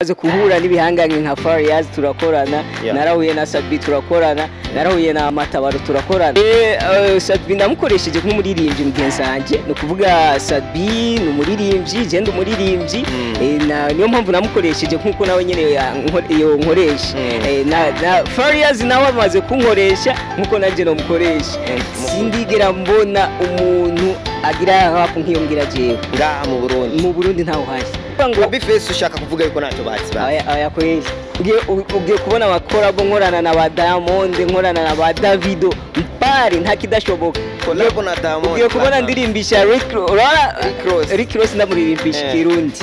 aze kuhura n'ibihangange nka Fariaz turakorana, narahuye na Sadbi turakorana, narahuye na Matabaro turakorana. Sadbi ndamukoresheje nk'umuririmbyi mugenzi wanje, no kuvuga Sadbi ni umuririmbyi, je ndi umuririmbyi, niyo mpamvu namukoresheje nkuko nawe nyene yo nkoresha. Na Fariaz nawe amaze kunkoresha nkuko nanje no mukoresha. Sindigera mbona umuntu agira hapo nkiyongira jewe ngaha mu Burundi ntaho hari. Ngo bifese ushaka kuvuga yuko ntacyo bazi ba. Aya kwezi. Ugiye kubona abakora bo nkorana na ba Diamond, nkorana na ba Davido, mpari nta kidashoboka. Collabo na Diamond. Ugiye kubona ndirimbisha Rick Ross ndamuririmbisha Kirundi.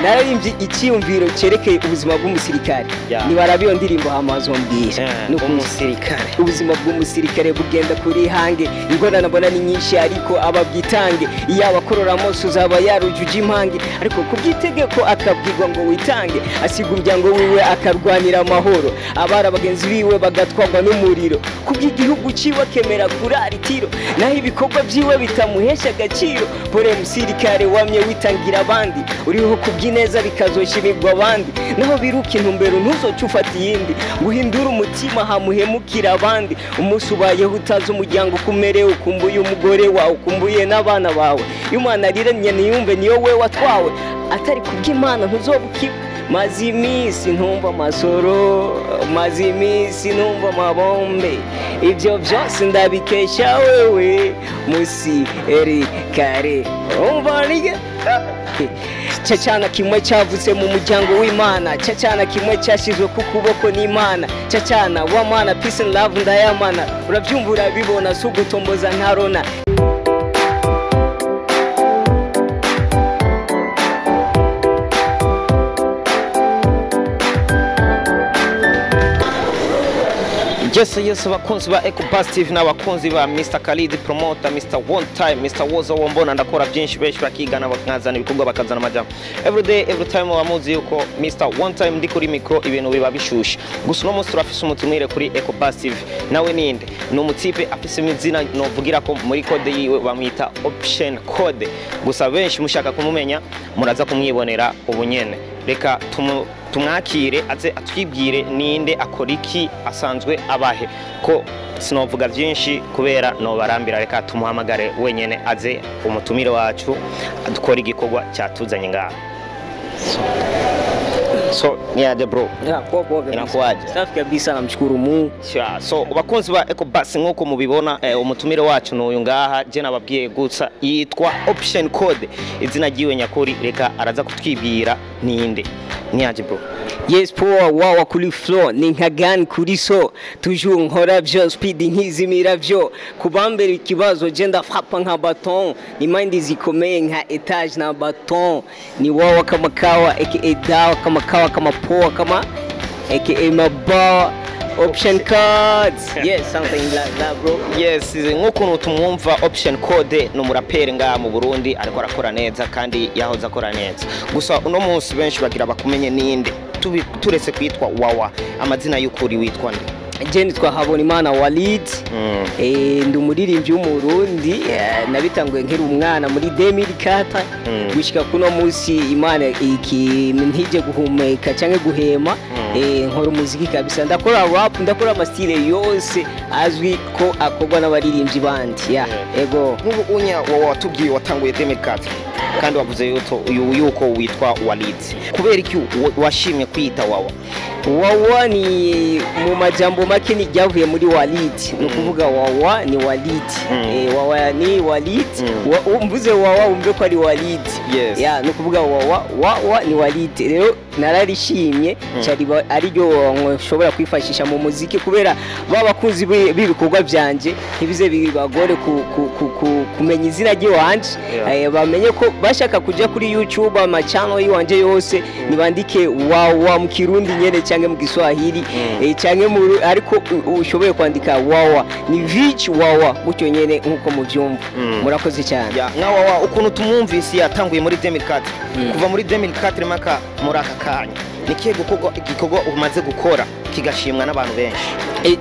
Naririmbye icyumviro cerekeye ubuzima bw'umusirikare. Ni barabiyo ndirimbo hamazombwira. Nuko umusirikare. Ubuzima bw'umusirikare bugenda kuri hange. Ingorane mbona ni nyinshi ariko ababwitange. Iyo abakorora mose uzaba yarujuje impange. Ariko kubyitegeko akabwirwa ngo witange. Asiga umuryango wiwe akarwanira amahoro. Abara bagenzi biwe bagatwagwa n'umuriro. Kubw'igihugu ciwe kemera kurara itiro. Naho ibikorwa byiwe bitamuhesha agaciro. Pore musirikare wamye witangira abandi. Uriho kubyineza bikazoshimirwa abandi. Naho biruka intumbero ntuzoca ufata iyindi. Guhindura umutima hamuhemukira abandi. Umunsi ubayeho utazi umuryango kumerewe, ukumbuye umugore wawe, ukumbuye n'abana bawe. Iyo umwana ariranye niyumve niyo we watwawe. Atari kubw'Imana ntuzobukiwe. Maze iminsi ntumva amasoro, maze iminsi ntumva amabombe. Ibyo byose ndabikesha wewe musirikare. Umva nige Chachana kimwe chavutse mu muryango w'Imana, chachana kimwe cyashizwe ku kuboko n'Imana, chachana wa mana peace and love ndayamana. Urabyumva urabibona sugutomboza ntarona. Yes, bakunzi ba Ecopass TV n'abakunzi ba Mr. Khalid promoter, Mr. One Time, Mr. Woza wombona ndakora byinshi benshi bakigana bakazana ibikorwa bakazana amajambo. Every day, every time wamuzi yuko Mr. One Time ndi kuri micro ibintu biba bishushe. Gusa no munsi turafise umutumire kuri Ecopass TV. Nawe ninde? No mutipe afise imizina novugira ko muri code yiwe bamwita option code. Gusa benshi mushaka kumumenya muraza kumwibonera ubunyene. Reka tumwakire aze atwibwire ninde akora iki asanzwe abahe ko sinovuga byinshi kubera no barambira. Reka tumuhamagare wenyene aze umutumire wacu adukora igikorwa cyatuzanye ngaha. So niaje bro? Popo inakuaje? Safi kabisa, namshukuru Mungu. So bakunzi ba Ecopass nkuko mubibona umutumire wacu n'uyu ngaha je nababwiye gusa yitwa option code. Izina giwe nyakuri reka araza kutwibwira ninde. Niaje bro? Yes poa wawa kuri flow ni nkagani kuri so toujours nkora byo speed nkizimira byo kubambera ikibazo je ndafapa nka baton ni mind zikomeye nka etage na baton ni wawa kama kawa aka dawa kama kawa kama poa kama aka mabawa option cards. Yes, something like that bro. Yes, nkuko tumwumva option code no murapere nga mu Burundi ariko arakora neza kandi yahoza akora neza. Gusa uno munsi benshi bagira bakumenye ninde turetse kwitwa Wawa, amazina y'ukuri witwa nde? Jeni twahabona Imana Walid. Ndi umuririmbyi w'umurundi, nabitanguye nkiri umwana muri 2004 gushika kuno munsi Imana ntije guhumeka canke guhema. Nkora umuziki kabisa, ndakora rap, ndakora amastyle yose azwi ko akorwa n'abaririmbyi bandi. Ego nk'ubu unya Wawa tubwiye watanguye 2004 kandi wavuze yuko witwa Walid. Kubera iki washimye kwita Wawa? Wawa ni mu majambo make ni ryavuye muri Walid. No kuvuga Wawa ni Walid. Wawa ni Walid. Umvuze Wawa umve ko ari Walid. No kuvuga Wawa ni Walid. Rero nararishimye cyari ari ryo nshobora kwifashisha mu muziki kubera babakunzi bibikorwa byanje ntibize bibagore kumenya izina ry'iwanje. Bamenye ko bashaka kuja kuri YouTube amachannel yiwanje yose nibandike Wawa mu Kirundi nyene canke mu Giswahili canke ariko ushoboye kwandika Wawa ni Vich Wawa gutyo nyene nkuko muvyumva. Murakoze cyane. Nka Wawa ukuntu tumwumvise yatanguye muri 2004 kuva muri 2004 maka muri aka kanya nikiye igikorwa umaze gukora kigashimwa n'abantu benshi.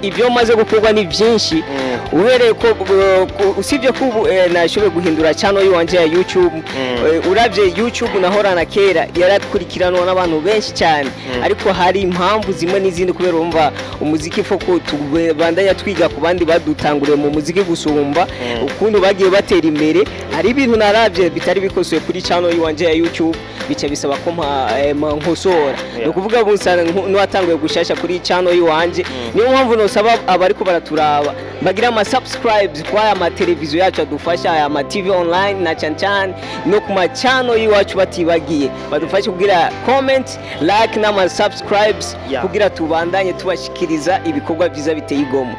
Ibyo maze gukorwa ni byinshi uhereye ko usibye ko nashoboye guhindura channel yiwanje ya YouTube. Uravye YouTube nahorana kera yarakurikiranwa n'abantu benshi cyane, ariko hari impamvu zimwe n'izindi kubera umva umuziki fo ko tubandanya twiga ku bandi badutanguriye mu muziki gusumba ukuntu bagiye batera imbere. Hari ibintu naravye bitari bikosoye kuri channel yiwanje ya YouTube, bica bisaba ko nkosora. No kuvuga bunsana n'watanguye gushasha kuri channel yiwanje, niyo mpamvu nosaba abariko baraturaba bagira ama subscribes kwa ama televiziyo yacu adufasha, ama TV online na cancan no kuma channel yiwacu batibagiye badufashe kugira comment, like na ama subscribes kugira tubandanye tubashikiriza ibikorwa byiza biteye igomo.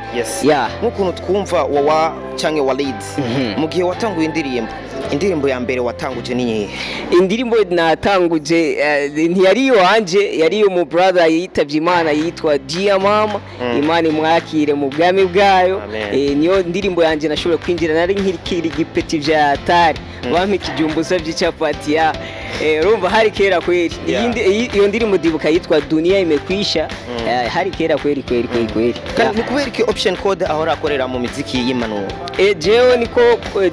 Nk'ukuntu twumva Wawa canke Walid mu gihe watanguye indirimbo ya mbere watanguje ni nyihe? Indirimbo natanguje ntiyariyo wanje, yariyo mu brother yitavye Imana yitwa Dia Mama. Imana imwakire mu bwami bwayo. Niyo ndirimbo yanje nashoboye kwinjira, nari nkirikiri gipeti vya atari bampa ikijumbuza vy'icapati urumva hari kera kweli. Iyo ndirimbo ndibuka yitwa Dunia Imekwisha. Hari kera kweli. Kandi kubera iki option code ahora akorera mu muziki y'impanuro? Jewe niko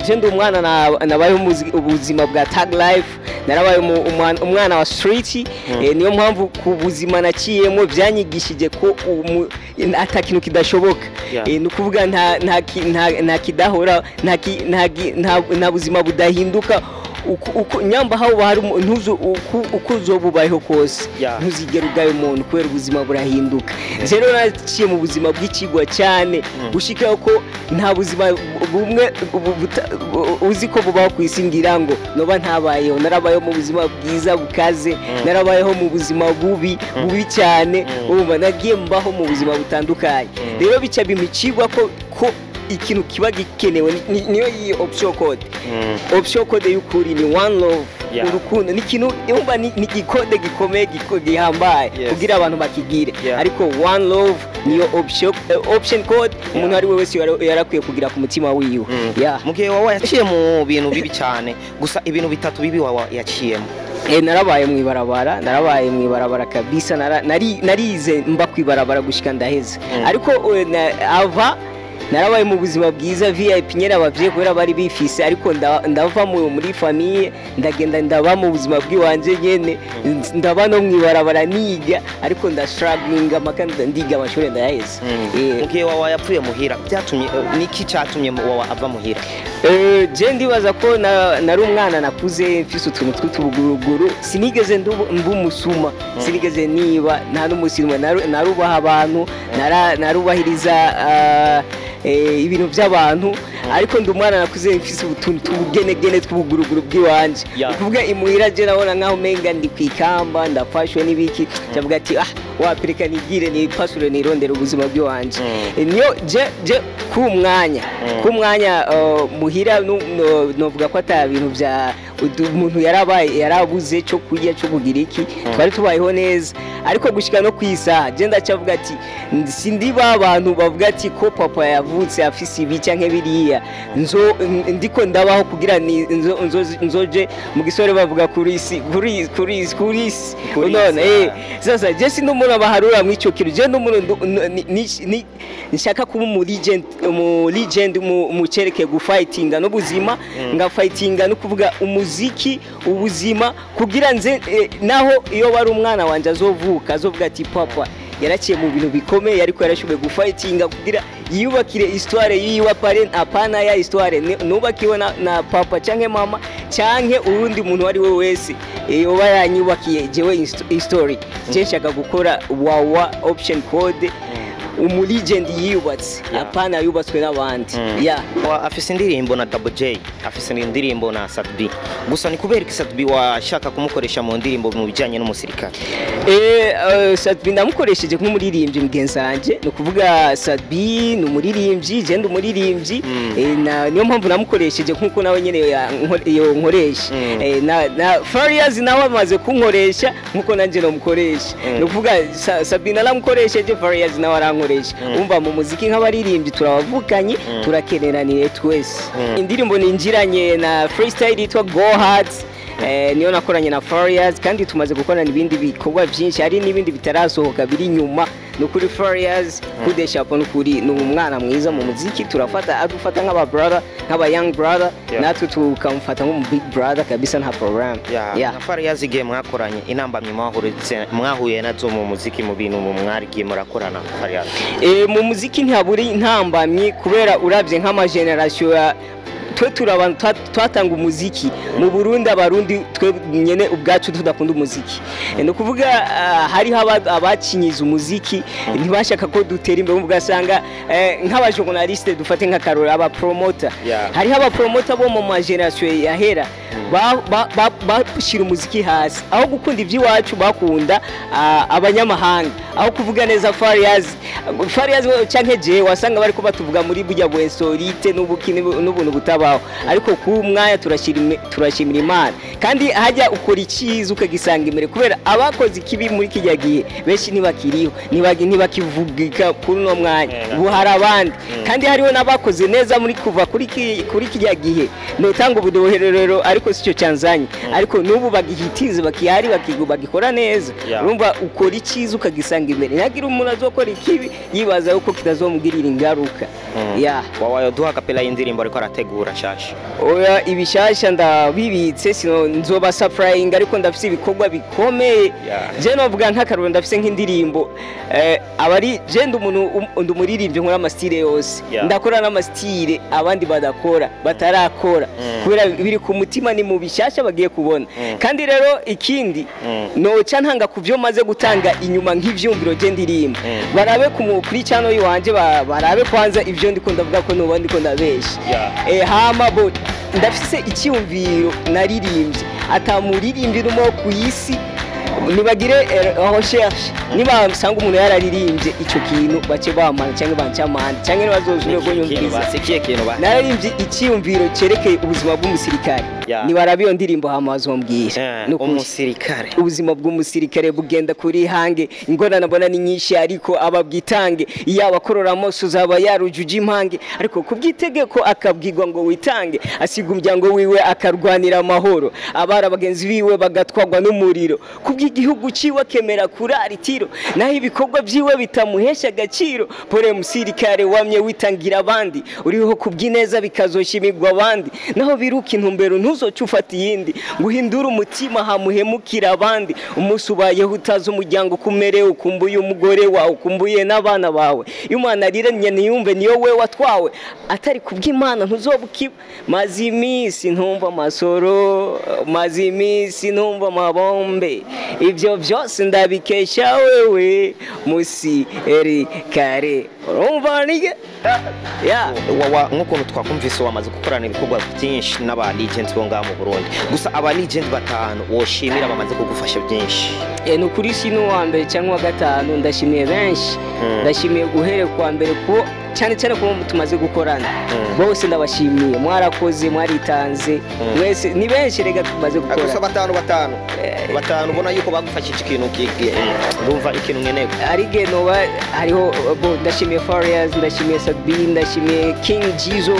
je ndi umwana nabaye ubuzima bwa tag life, narabaye umwana wa street. Niyo mpamvu ku buzima naciyemo byanyigishije ko atakintu kidashoboka. Nukuvuga nta kidahora, nta buzima budahinduka. Nyamba hawo hari uko uzobubayeho kose ntuzigera ugaye umuntu kubera ubuzima burahinduka. Rero naciye mu buzima bw'ikigwa cyane gushika ko nta buzima bumwe uzi ko bubaho kwisingira ngo noba ntabayeho. Narabayeho mu buzima bwiza bukaze, narabayeho mu buzima bubi cyane, urumva nagiye mbaho mu buzima butandukanye. Rero bica bimicigwa ko ikintu kiba gikenewe niyo iyi option code y'ukuri ni one love. Urukundo ni kintu yumva ni gikode gikomeye gihambaye kugira abantu bakigire, ariko one love niyo option code umuntu ari wese yarakwiye kugira ku mutima wiwe. Mu gihe Wawa yaciye mu bintu bibi cyane, gusa ibintu bitatu bibi Wawa yaciyemo. Narabaye mwibarabara kabisa, narize mba kwibarabara gushika ndaheze, ariko narabaye mu buzima bwiza VIP nyera abavye kubera bari bifise, ariko ndava muri famille ndagenda ndaba mu buzima bw'iwanje nyene, ndaba no mwibarabara niga, ariko struggling amakanda ndiga amashuri ndayaheze. Mu gihe Wawa yapfuye muhira byatumye niki cyatumye Wawa ava muhira? Je ndibaza ko nari umwana nakuze mfise utuntu tw'utubuguruguru, sinigeze mbumusuma, sinigeze niba, nta n'umusinwa, narubaha abantu, narubahiriza ibintu by'abantu, ariko ndi umwana nakuze mfise utuntu tubugenegene tw'ubuguruguru bw'iwanje. Kuvuga imuhira je nabona nkaho menga ndi kwikamba ndafashwe n'ibiki, cyavuga ati wapirika nigire ni pasure nirondera ubuzima bw'iwanje. Niyo je kumwanya muhira novuga ko ata bintu bya umuntu yarabuze cyo kurya cyo kugira iki, twari tubayeho neza, ariko gushika no kwisa je ndacavuga ati sindi abantu bavuga ati ko papa yavutse afise ibi canke biriya ndiko ndabaho kugira nzoje mu gisore bavuga kurisi none sasa je sindi umuntu abaharura mw'ico kintu. Je n'umuntu nshaka kuba mu legend mu cereke gufightinga no buzima nga fightinga no kuvuga umuziki ubuzima kugira nze naho iyo bari umwana wanje azovuka azovuga ati papa yaraciye mu bintu bikomeye, ariko yarashoboye gufightinga kugira yubakire histoire yiwa parent apana ya histoire nubakiwe na papa canke mama canke urundi muntu wari we wese yoba yanyubakiye jewe history. Je nshaka gukora Wawa option code umulegend yubatse apana yubatswe n'abandi. Afise indirimbo na Double J, afise indirimbo na Sadbi, gusa ni kubera iki Sadbi washaka kumukoresha mu ndirimbo mu bijanye n'umusirikare? Sadbi ndamukoresheje nk'umuririmbyi mugenzanje, no kuvuga Sadbi ni umuririmbyi, je ndi umuririmbyi, niyo mpamvu namukoresheje nkuko nawe nyene yo nkoresha. Na Farias nawe amaze kunkoresha nkuko nanje no mukoresha, no kuvuga Sadbi naramukoresheje, Farias nawe arankoresha. Umva mu muziki nk'abaririmbyi turabavukanye, turakeneranire twese. Indirimbo ninjiranye na freestyle yitwa Go Hard, niyo nakoranye na Farias, kandi tumaze gukorana ibindi bikorwa byinshi, hari n'ibindi bitarasohoka biri nyuma nukuri 4 years kudeshapo nukuri ni umwana mwiza mu muziki adufata nk'aba brother nk'aba young brother natwe tukamufata nk'umu big brother kabisa nta program na 4 years igihe mwakoranye inambamye mwahuye nazo mu muziki mu bintu mwarigiye murakorana 4 years mu muziki ntaburi intambamye kubera uravye nk'ama generation twe turabantu twatanga umuziki mu Burundi abarundi twe nyene ubwacu tudakunda umuziki no kuvuga hari abacinyiza umuziki ntibashaka ko dutera imbere ugasanga nk'aba journaliste dufate nka Karol aba promoter hari aba promoter bo mu generation yahera bashira umuziki hasi aho gukunda iby'iwacu bakunda abanyamahanga aho kuvuga neza Fariaz canke jewe wasanga bari ko batuvuga muri burya bwensorite n'ubukine n'ubuntu butabaho ariko ku mwanya turashimira Imana kandi hajya ukora ikiza ukagisanga imbere kubera abakoze ikibi muri kijya gihe benshi ntibakiriho ntibakivugika kuri no mwanya ubu hari abandi kandi hariho n'abakoze neza muri kuva kuri kijya gihe notanga ubudoherero ariko sicyo cyanzanye ariko nubu bagihitize bakihari bagikora neza urumva ukora ikiza ukagisanga imbere ntagira umuntu azokora ikibi yibaza uko kitazomugirira ingaruka Wawa duha kapela y'indirimbo ariko arategura shasha oya ibishasha ndabibitse sino nzoba surprising ariko ndafise ibikorwa bikomeye je novuga nk'akaruru ndafise nk'indirimbo abari je ndumuririmvyi nkora amastile yose ndakora n'amastile abandi badakora batarakora kubera biri ku mutima ni mu bishasha bagiye kubona kandi rero ikindi noca ntanga kuvyo maze gutanga inyuma nk'ivyumviro je ndirimba barabe kuri channel yiwanje barabe kwanza ivyo ndiko ndavuga ko nuba ndiko ndabesha hama bo ndafise icyumviro naririmbye atamuririmbye numo ku isi nibagire recherche niba usanga umuntu yararirimbye icyo kintu bace bamana cyangwa bancamana cyangwa bazozumye ko nyumviriza naririmbye icyumviro cerekeye ubuzima bw'umusirikare nibarabe iyo ndirimbo hamazombwira umusirikare ubuzima bw'umusirikare bugenda kuri hange ingorane mbona ni nyinshi ariko ababwitange yaba korora moso zaba yarujuje impange ariko kubwitegeko akabwirwa ngo witange asiga umuryango wiwe akarwanira amahoro abara bagenzi biwe bagatwagwa n'umuriro igihugu ciwe kemera kurara itiro naho ibikorwa byiwe bitamuhesha agaciro pore musirikare wamye witangira abandi uriho kubwineza bikazoshimirwa abandi naho biruka intumbero ntuzoca ufata iyindi guhindura umutima hamuhemukira abandi umunsi ubayeho utazi umuryango kumerewe ukumbuye umugore wawe ukumbuye n'abana bawe iyo umwana ariranye niyumve niyo we watwawe atari kubw'Imana ntuzobukiba maze iminsi ntumva amasoro maze iminsi ntumva amabombe ibyo byose ndabikesha wewe musirikare urumva nige Wawa nk'ukuntu twakumvise wamaze gukorana ibikorwa byinshi n'aba legends bo ngaha mu Burundi gusa aba legends batanu woshimira bamaze kugufasha byinshi ni ukuri sino wa mbere cyangwa wa gatanu ndashimiye benshi ndashimiye guhere kwa mbere ko cyane cyane ko tumaze gukorana bose ndabashimiye mwarakoze mwaritanze mwese ni benshi rega tumaze gukora gusa batanu ubona yuko bagufashije ikintu urumva ikintu nkeneye ari genoba hariho ndashimiye Fariaz ndashimiye Sabine ndashimiye King Jizo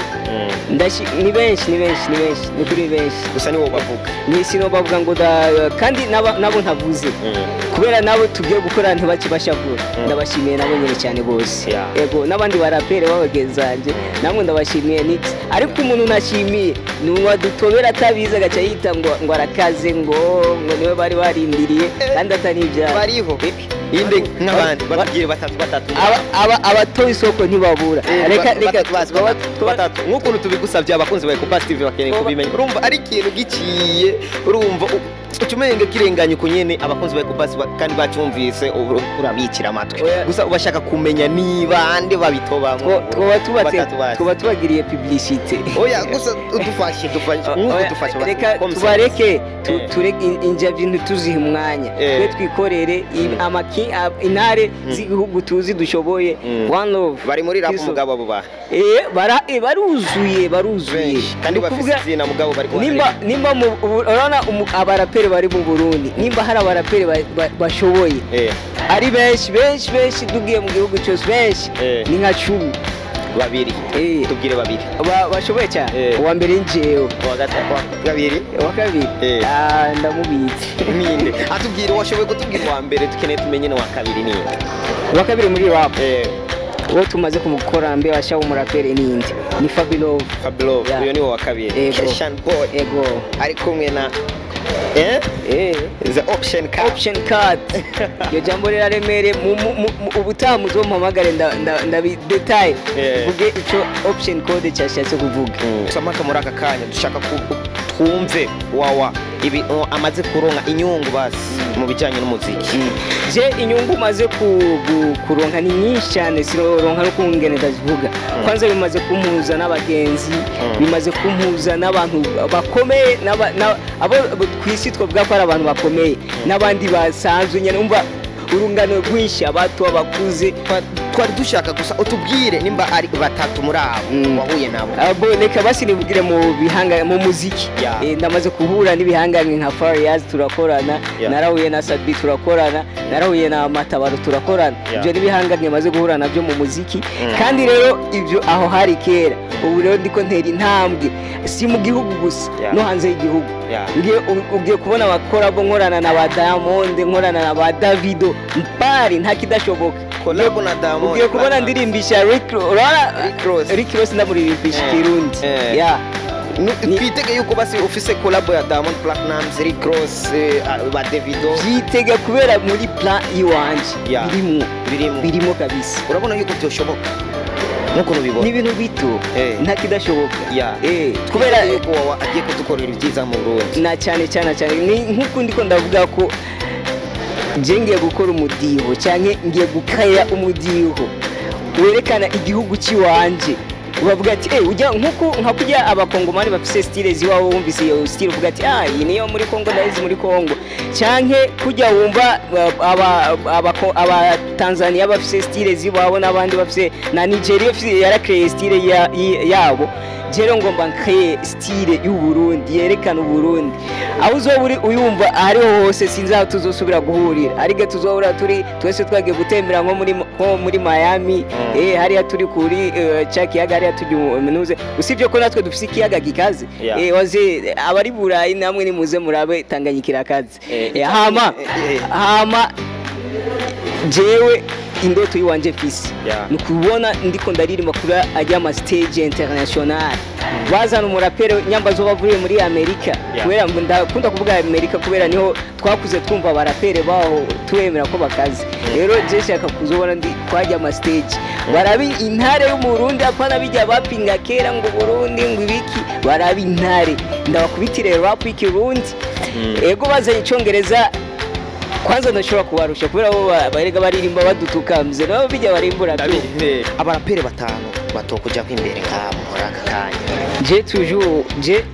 ni benshi ni kuri benshi gusa niwo bavuga ni sino bavuga ngo kandi nabo ntavuze kubera nabo tugiye gukora ntibakibashavura ndabashimiye nabo nyine cyane bose yego nabandi barapere babagenzanje namwe ndabashimiye nix ariko umuntu nashimiye nuwa dutobera atabiza gaca yita ngo arakaze ngo niwe bari barindiriye kandi atari ibya bariho inde nk'abandi bagiye batatu abatoye isoko ntibabura reka batatu nk'ukuntu tubigusabye abakunzi ba Ecopass TV bakeneye kubimenya urumva ari ikintu giciye urumva ucumenge kirenganye uko nyene abakunzi ba Ecopass kandi bacumvise urabikira amatwi gusa ubashaka kumenya niba ande babitobamwe twoba tubagiriye publicité oya gusa udufashe reka tubareke tureke injavyo tuziha umwanya twe twikorere intare z'igihugu tuzi dushoboye one love bari muri rap mugabo abo ba baruzuye kandi bafise izina mugabo bari nimba urana abaraperi bari mu Burundi nimba hari abaraperi bashoboye ari benshi dugiye mu gihugu cyose benshi ni nka 10 babiri tubwire babiri bashoboye cyane uwa mbere njewe kabiri uwa kabiri ndamubitse ninde atubwire washoboye kutubwira uwa mbere tukeneye tumenye n'uwa kabiri ninde uwa kabiri muri rap uwo tumaze kumukora mbe washa UmuRappeur ninde ni Fabilo uyo ni wa kabiri Christian boy ari kumwe na the option card yo jambo riraremere ubutamu zo mpamagare ndabi detail vuge ico option code cyashatse kuvuga samaka muri aka kanya dushaka twumve Wawa ibi amaze kuronka inyungu basi mu bijyanye n'umuziki je inyungu maze kuronka ni nyinshi cyane sironka no kungene ndazivuga kwanza bimaze kumpuza n'abagenzi bimaze kumpuza n'abantu bakomeye abo kwisi twovuga ko ari abantu bakomeye n'abandi basanzwe nyene umva urungano rwinshi abato abakuze twari dushaka gusa utubwire nimba ari batatu muri abo wahuye nabo reka basi nibugire mu bihanga mu muziki ndamaze kuhura n'ibihanganye nka Fariaz turakorana narahuye na Sabi turakorana narahuye na Matabaro turakorana ibyo n'ibihanganye maze guhura nabyo mu muziki kandi rero ibyo aho hari kera ubu rero ndiko ntera intambwe si mu gihugu gusa no hanze y'igihugu ugiye kubona abakora bo nkorana na ba Diamond nkorana na ba Davido mpari nta kidashoboka collabo na Diamond ugiye kubona ndirimbisha Rick Ross ndamuririmbisha Kirundi twitege yuko basi ufise collabo ya Diamond Platnumz Rick Ross ba Davido byitege kubera muri plan iwanje birimo kabisa urabona yuko byoshoboka nuko nubibona n'ibintu bito nta kidashoboka kubera yuko Wawa agiye kudukorera ibyiza mu Burundi na cyane nk'uko ndiko ndavuga ko je ngiye gukora umudiho cyane ngiye gukaya umudiho werekana igihugu ciwanje ubavuga ati ujya nka kujya abakongomani bafise style ziwabo wumvise iyo style uvuga ati iyi niyo muri Kongo ndayizi muri Kongo canke kujya wumva aba Tanzania bafise style ziwabo n'abandi bafise na Nigeria yarakeye style yabo jero ngomba nkeye style y'u Burundi yerekana u Burundi aho uzoburi uyumva hariho hose sinza tuzosubira guhurira ariko tuzohura turi twese twagiye gutembera nko muri Miami hariya turi kuri Chakiyaga hariya tunuze usibye ko natwe dufise ikiyaga gikaze waze abari Burayi namwe ni muze murabe Tanganyika kaze hama jewe indoto yiwanje fisi nukubona ndiko ndaririmba kuri ajya ama stage international bazana UmuRappeur nyambazo bavuye muri Amerika kubera ndakunda kuvuga Amerika kubera niho twakuze twumva abarapere baho twemera ko bakaze rero je shaka kuzobona ndi kwajya ama stage barabi intare y'umurundi apana bijya bapinga kera ngo Burundi ngo ibiki barabi intare ndabakubitire rap y'ikirundi ego bazanye icongereza kwanza ndashobora kubarusha kubera bo barega baririmba badutuka mze nabo bijya barimbura abarapere batanu batokuja kwimbere nkabo muri aka kanya je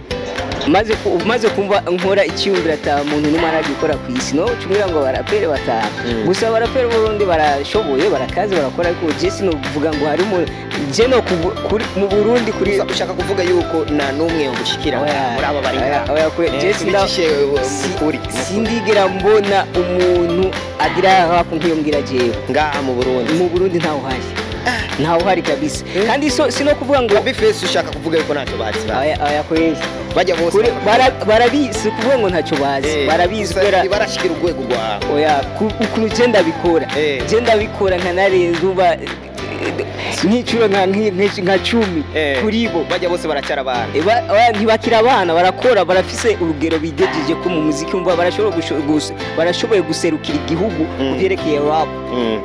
maze kumva nkora icyumvira ata muntu numara gukora ku isi no cyumvira ngo abarapere batanu gusa abarapere Burundi barashoboye barakaze barakora ariko je sinovuga ngo hari je no mu Burundi kuri ushaka kuvuga yuko na numwe ngushikira muri aba bari je sindigera mbona umuntu agira hapo nkiyongira jewe ngaha mu Burundi ntaho hari kabisa kandi sino kuvuga ngo bifese ushaka kuvuga yuko ntacyo bazi aya kwezi bajya bose barabizi kuvuga ngo ntacyo bazi barabizi kubera barashikira urwego rwawe ukuntu je ndabikora nkanarenza uba nk'icuro nka 10 kuri bo bajya bose baracyara abana ntibakira abana barakora barafise urugero bigejeje ko mu muziki umva barashoboye guserukira igihugu kuvyerekeye rap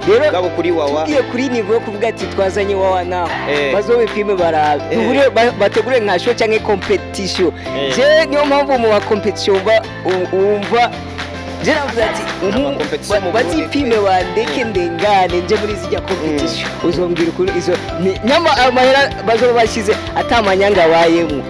rero gabo kuri Wawa tugiye kuri niveau kuvuga ati twazanye Wawa naho bazobe pime barabe bategure nka show canke competition je niyo mpamvu mu competition umva je navuze ati bazipime bandeke ndengane nje muri zijya competition uzombwira kuri izo nyama amahera bazoba bashize atamanyanga bayemo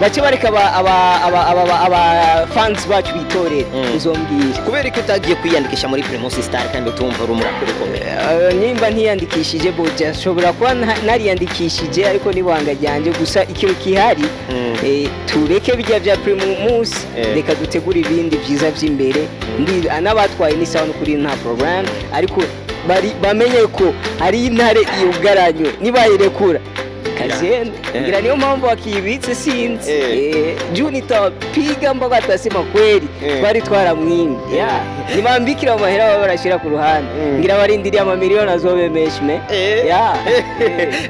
bace bareka aba fans bacu bitorera uzombwira kubera ko utagiye kwiyandikisha muri Primus Star kandi utumva uri UmuRappeur ukomeye nimba ntiyandikishije boja shobora kuba nariyandikishije ariko nibanga ryanje gusa ikintu kihari tureke bijya bya Primus reka dutegura ibindi byiza by'imbere ndi anabatwaye ni sawa kuri nta program ariko bamenye ko ari intare yugaranywe nibayirekura kazeni ngira niyo mpamvu wakibitse sinzi juu nitawapiga mpaka atasema kweli twari twaramwimye nimambikira mu mahera baba barashira ku ruhande ngira barindiriye amamiliyoni azobemeshme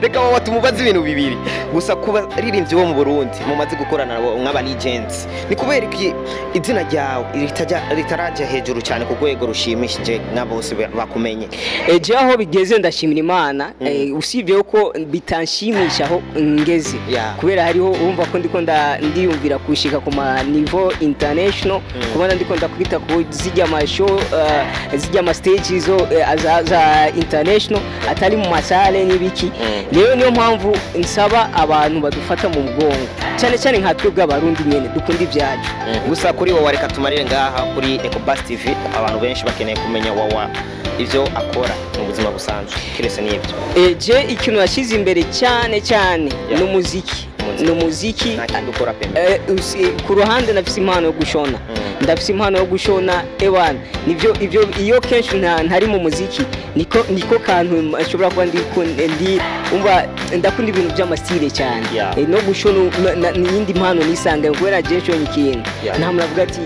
reka baba tumubaza ibintu bibiri gusa kuba ririmbyi bo mu Burundi mumaze gukorana nk'aba legends ni kubera iki izina ryawe ritaraje hejuru cyane ku rwego rushimishije n'abose bakumenye je aho bigeze ndashimira Imana usibye uko bitanshimisha aho ngeze kubera hariho urumva ko ndiko ndiyumvira kushika ku ma niveau international kubona ndiko ndakwita ku zijya ma show zijya ma stages za international atari mu masale n'ibiki rero niyo mpamvu nsaba abantu badufata mu mugongo cyane cyane nka twebwe abarundi nyene dukunda ibyacu gusa kuri wowe reka tumarire ngaha kuri Ecobus TV abantu benshi bakeneye kumenya Wawa ivyo akora mu buzima busanzwe kirese n'ibyo je ikintu yashize imbere cyane cyane no muziki ndukora ku ruhande nafise impano yo gushona ndafise impano yo gushona ewana nivyo iyo kenshi ntari mu muziki niko kantu ashobora kuba ndi umva ndakunda ibintu by'amastile cyane no gushona n'indi mpano nisanga kubera je nshonye ikintu nta muravuga ati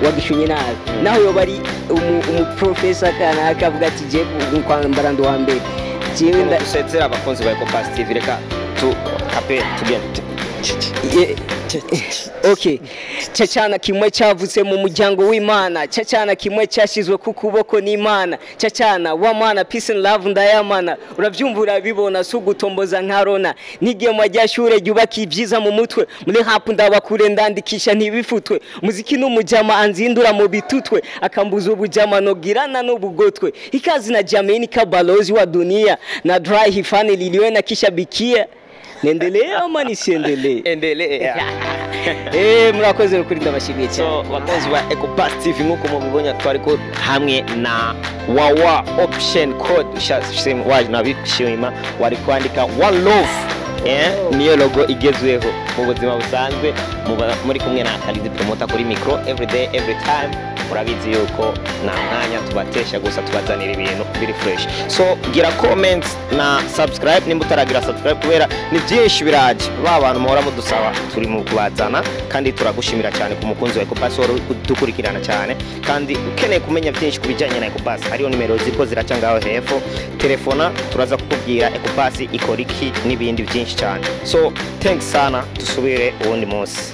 wagishunye nabi naho yo bari umuprofessor kana akavuga ati je kwambara ndo wa mbere jewe ndasezera abakunzi ba Ecobus TV reka tu kape tugende okay cyacana kimwe cyavutse mu muryango w'Imana cyacana kimwe cyashizwe ku kuboko n'Imana cyacana wa mana peace and love ndayamana uravyumvura bibona sugutomboza nkarona nigema ryashure ryubaka ibyiza mu mutwe muri hapu ndabakure ndandikisha ntibifutwe muziki n'umujama anzindura mu bitutwe akambuza ubujama nogirana n'ubugotwe ikazi na jameni kabalozi wa dunia na dry hifani liliwe na kisha bikia nendelee ama nisiendelee endelee murakoze kuri ndabashimiye cyane so bakozi ba Ecobus TV nkuko mubibonye twariko hamwe na Wawa option code shame waje nabishima wari kwandika one love niyo logo igezweho mu buzima busanzwe muri kumwe na Kalidi promoter kuri micro every day every time murabizi yuko na mwanya tubatesha gusa tubazanira ibintu biri fresh so gira comment na subscribe nimba utaragira subscribe kubera ni byinshi biraje abantu muhora mudusaba turi mu kubazana kandi turagushimira cyane ku mukunzi wa Ecobus dukurikirana cyane kandi ukeneye kumenya byinshi kubijanye na Ecobus hariyo nimero ziko ziraca ngaho hepfo telefona turaza kukubwira Ecobus ikora iki n'ibindi byinshi cyane so thanks sana tusubire ubundi munsi.